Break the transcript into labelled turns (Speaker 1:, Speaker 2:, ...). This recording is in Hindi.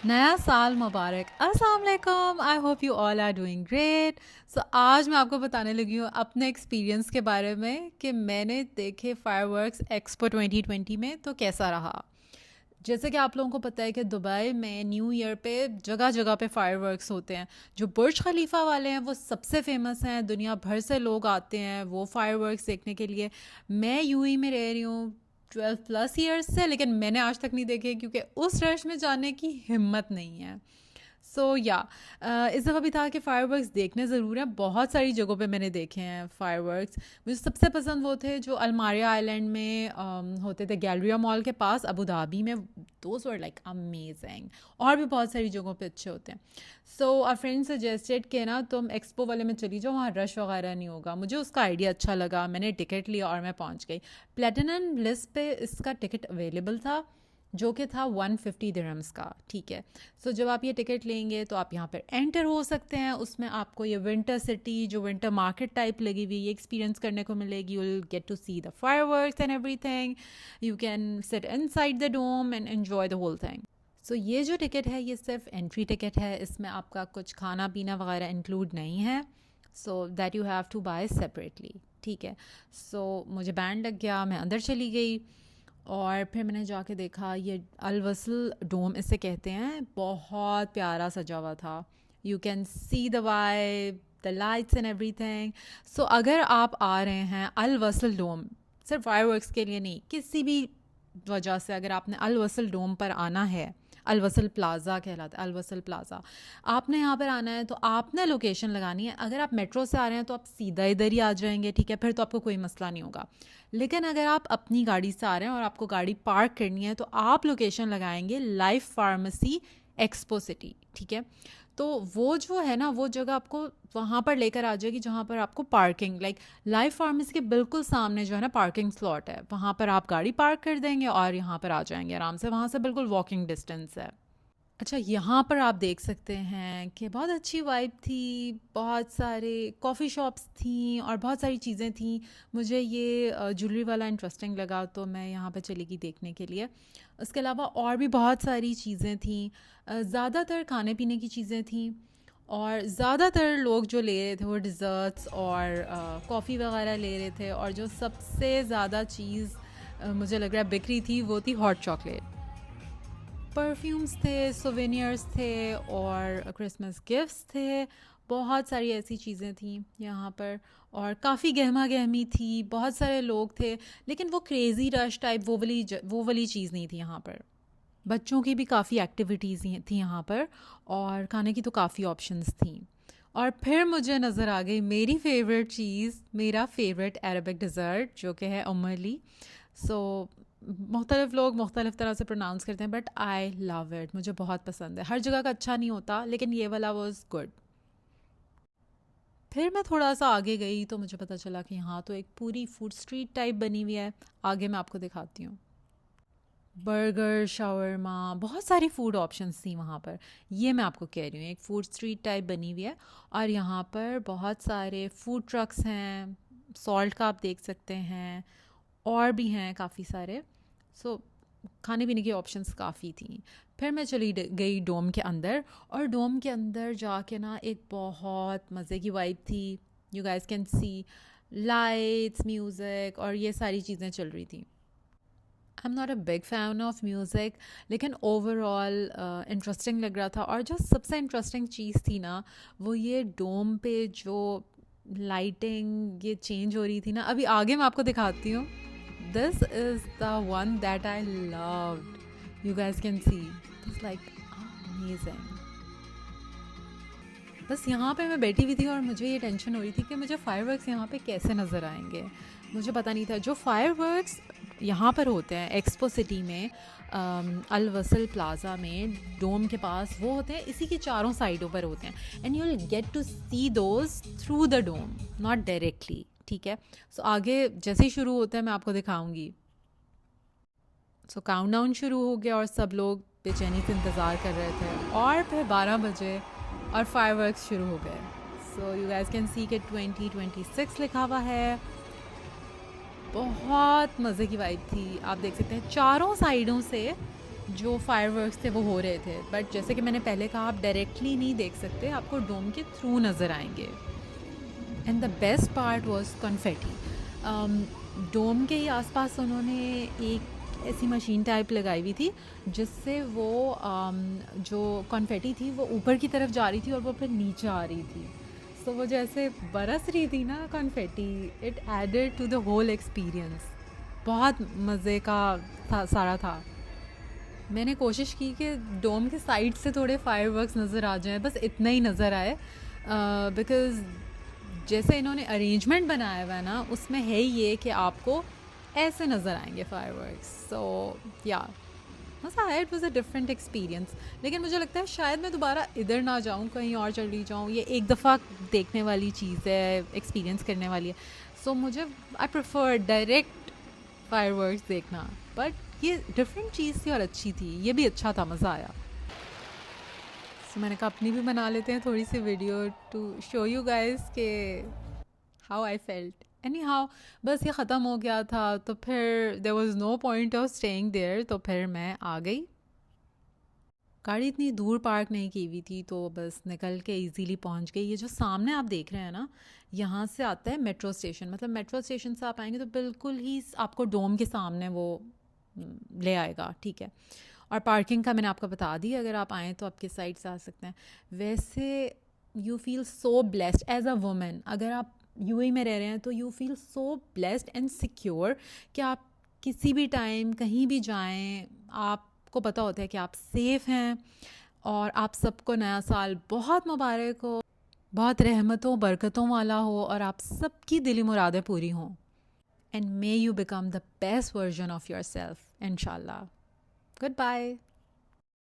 Speaker 1: नया साल मुबारक। अस्सलाम वालेकुम। I hope you all are doing great. So आज मैं आपको बताने लगी हूँ अपने एक्सपीरियंस के बारे में कि मैंने देखे फायरवर्क्स एक्सपो 2020 में तो कैसा रहा। जैसे कि आप लोगों को पता है कि दुबई में न्यू ईयर पे जगह जगह पे फायरवर्क्स होते हैं। जो बुर्ज खलीफा वाले हैं वो सबसे फेमस हैं, दुनिया भर से लोग आते हैं वो फायरवर्क्स देखने के लिए। मैं यूएई में रह रही हूँ 12+ ईयर्स से, लेकिन मैंने आज तक नहीं देखे क्योंकि उस रश में जाने की हिम्मत नहीं है। इस दफ़ा भी था कि फायरवर्क्स देखने ज़रूर हैं। बहुत सारी जगहों पे मैंने देखे हैं फायरवर्क्स। मुझे सबसे पसंद वो थे जो अलमारिया आइलैंड में होते थे, गैलरिया मॉल के पास अबू धाबी में। Those were like amazing. और भी बहुत सारी जगहों पे अच्छे होते हैं। सो आवर फ्रेंड सजेस्टेड कि ना तुम एक्सपो वाले में चली जाओ, वहाँ रश वगैरह नहीं होगा। मुझे उसका आइडिया अच्छा लगा, मैंने टिकट लिया और मैं पहुँच गई। प्लेटिनम ब्लिस पे इसका टिकट अवेलेबल था जो कि था 150 दिरहम्स का। ठीक है। जब आप ये टिकट लेंगे तो आप यहाँ पर एंटर हो सकते हैं। उसमें आपको ये विंटर सिटी जो विंटर मार्केट टाइप लगी हुई ये एक्सपीरियंस करने को मिलेगी। You will get to see the fireworks and everything. You can sit inside the dome and enjoy the whole thing. ये जो टिकट है ये सिर्फ एंट्री टिकट है, इसमें आपका कुछ खाना पीना वगैरह इंक्लूड नहीं है। That you have to buy separately. ठीक है। मुझे बैंड लग गया, मैं अंदर चली गई और फिर मैंने जाके देखा ये अल वसल डोम इसे कहते हैं, बहुत प्यारा सजा हुआ था। You can see the vibe, the lights and everything. अगर आप आ रहे हैं अल वसल डोम सिर्फ फायरवर्क्स के लिए नहीं, किसी भी वजह से अगर आपने अल वसल डोम पर आना है, अल वसल प्लाज़ा कहलाता है, अल वसल प्लाज़ा, आपने यहाँ पर आना है तो आपने लोकेशन लगानी है। अगर आप मेट्रो से आ रहे हैं तो आप सीधा इधर ही आ जाएंगे। ठीक है, फिर तो आपको कोई मसला नहीं होगा। लेकिन अगर आप अपनी गाड़ी से आ रहे हैं और आपको गाड़ी पार्क करनी है तो आप लोकेशन लगाएंगे लाइफ फार्मेसी एक्सपो सिटी। ठीक है। वो जो है ना वो जगह आपको वहाँ पर लेकर आ जाएगी जहाँ पर आपको पार्किंग, लाइक लाइफ फार्मेसी के बिल्कुल सामने जो है ना पार्किंग स्लॉट है, वहाँ पर आप गाड़ी पार्क कर देंगे और यहाँ पर आ जाएंगे आराम से। वहाँ से बिल्कुल वॉकिंग डिस्टेंस है। अच्छा, यहाँ पर आप देख सकते हैं कि बहुत अच्छी वाइब थी, बहुत सारे कॉफ़ी शॉप्स थी और बहुत सारी चीज़ें थी। मुझे ये ज्वेलरी वाला इंटरेस्टिंग लगा तो मैं यहाँ पर चली गई देखने के लिए। उसके अलावा और भी बहुत सारी चीज़ें थी, ज़्यादातर खाने पीने की चीज़ें थी और ज़्यादातर लोग जो ले रहे थे वो डिज़र्ट्स और कॉफ़ी वगैरह ले रहे थे। और जो सबसे ज़्यादा चीज़ मुझे लग रहा है बिक्री थी वो थी हॉट चॉकलेट। परफ्यूम्स थे, सोवेनियर्स थे और क्रिसमस गिफ्ट्स थे। बहुत सारी ऐसी चीज़ें थी यहाँ पर और काफ़ी गहमा गहमी थी, बहुत सारे लोग थे। लेकिन वो क्रेज़ी रश टाइप वो वाली चीज़ नहीं थी यहाँ पर। बच्चों की भी काफ़ी एक्टिविटीज़ थी यहाँ पर और खाने की तो काफ़ी ऑप्शंस थी। और फिर मुझे नज़र आ गई मेरी फ़ेवरेट चीज़, मेरा फ़ेवरेट अरबिक डिज़र्ट जो कि है उम्मली। मुख्तलिफ़ लोग मुख्तलिफ़ तरह से प्रोनाउंस करते हैं बट आई लव इट, मुझे बहुत पसंद है। हर जगह का अच्छा नहीं होता लेकिन ये वाला वाज गुड। फिर मैं थोड़ा सा आगे गई तो मुझे पता चला कि यहाँ तो एक पूरी फूड स्ट्रीट टाइप बनी हुई है। आगे मैं आपको दिखाती हूँ। बर्गर, शावरमा, बहुत सारी फूड ऑप्शंस थी वहाँ पर। ये मैं आपको कह रही हूँ, एक फूड स्ट्रीट टाइप बनी हुई है और यहाँ पर बहुत सारे फूड ट्रक्स हैं। सॉल्ट का आप देख सकते हैं और भी हैं काफ़ी सारे। खाने पीने की ऑप्शंस काफ़ी थी। फिर मैं चली गई डोम के अंदर और डोम के अंदर जाके ना एक बहुत मज़े की वाइब थी। You guys can see lights, music और ये सारी चीज़ें चल रही थी। I am not a big fan of music लेकिन ओवरऑल इंटरेस्टिंग लग रहा था। और जो सबसे इंटरेस्टिंग चीज़ थी ना वो ये डोम पे जो लाइटिंग ये चेंज हो रही थी ना। अभी आगे मैं आपको दिखाती हूँ। This is the one that I loved. You guys can see. It's like amazing. बस यहाँ पे मैं बैठी हुई थी और मुझे ये टेंशन हो रही थी कि मुझे फायरवर्क्स यहाँ पे कैसे नज़र आएंगे। मुझे पता नहीं था। जो फायरवर्क्स यहाँ पर होते हैं एक्सपो सिटी में, अल वसल प्लाज़ा में, डोम के पास, वो होते हैं इसी के चारों साइडों पर होते हैं and you will get to see those through the dome, not directly. ठीक है। आगे जैसे ही शुरू होता है मैं आपको दिखाऊंगी। काउंटडाउन शुरू हो गया और सब लोग बेचैनी से इंतज़ार कर रहे थे और फिर 12 बजे और फायरवर्क्स शुरू हो गए। यू गाइस कैन सी कि 2026 लिखा हुआ है। बहुत मज़े की वाइब थी। आप देख सकते हैं चारों साइडों से जो फायरवर्क्स थे वो हो रहे थे, बट जैसे कि मैंने पहले कहा, आप डायरेक्टली नहीं देख सकते, आपको डोम के थ्रू नज़र आएंगे। And the best part was confetti. Dome के ही आसपास उन्होंने एक ऐसी मशीन टाइप लगाई हुई थी जिससे वो जो कन्फेटी थी वो ऊपर की तरफ जा रही थी और वो फिर नीचे आ रही थी। तो वो जैसे बरस रही थी ना confetti, it added to the whole experience. बहुत मज़े का था सारा था। मैंने कोशिश की कि डोम के साइड से थोड़े फायरवर्क्स नज़र आ जाएं, बस इतना ही नज़र आए, बिकॉज़ जैसे इन्होंने अरेंजमेंट बनाया हुआ है ना, उसमें है ही ये कि आपको ऐसे नज़र आएंगे फायरवर्क्स। सो या मज़ा आया, it was a different experience. लेकिन मुझे लगता है शायद मैं दोबारा इधर ना जाऊँ, कहीं और चली जाऊँ। ये एक दफ़ा देखने वाली चीज़ है, एक्सपीरियंस करने वाली है। सो मुझे आई प्रेफर डायरेक्ट फायरवर्क्स देखना, बट ये डिफरेंट चीज़ थी और अच्छी थी, ये भी अच्छा था, मज़ा आया। सो मैंने कहा अपनी भी बना लेते हैं थोड़ी सी video to show you guys के how I felt. Anyhow, बस ये ख़त्म हो गया था, तो फिर there was no point of staying there, तो फिर मैं आ गई। गाड़ी इतनी दूर पार्क नहीं की हुई थी, तो बस निकल के इजीली पहुंच गई। ये जो सामने आप देख रहे हैं ना, यहाँ से आता है मेट्रो स्टेशन। मतलब मेट्रो स्टेशन से आप आएंगे तो बिल्कुल ही आपको डोम के सामने वो ले आएगा, ठीक है। और पार्किंग का मैंने आपको बता दी, अगर आप आएँ तो आपके साइड से आ सकते हैं। वैसे you feel so blessed as a women, अगर आप यूएई में रह रहे हैं तो you feel so blessed and secure कि आप किसी भी टाइम कहीं भी जाएं, आपको पता होता है कि आप सेफ़ हैं। और आप सबको नया साल बहुत मुबारक हो, बहुत रहमतों बरकतों वाला हो, और आप सबकी दिली मुरादें पूरी हों। And may you become the best version of yourself, इंशाल्लाह। Good bye.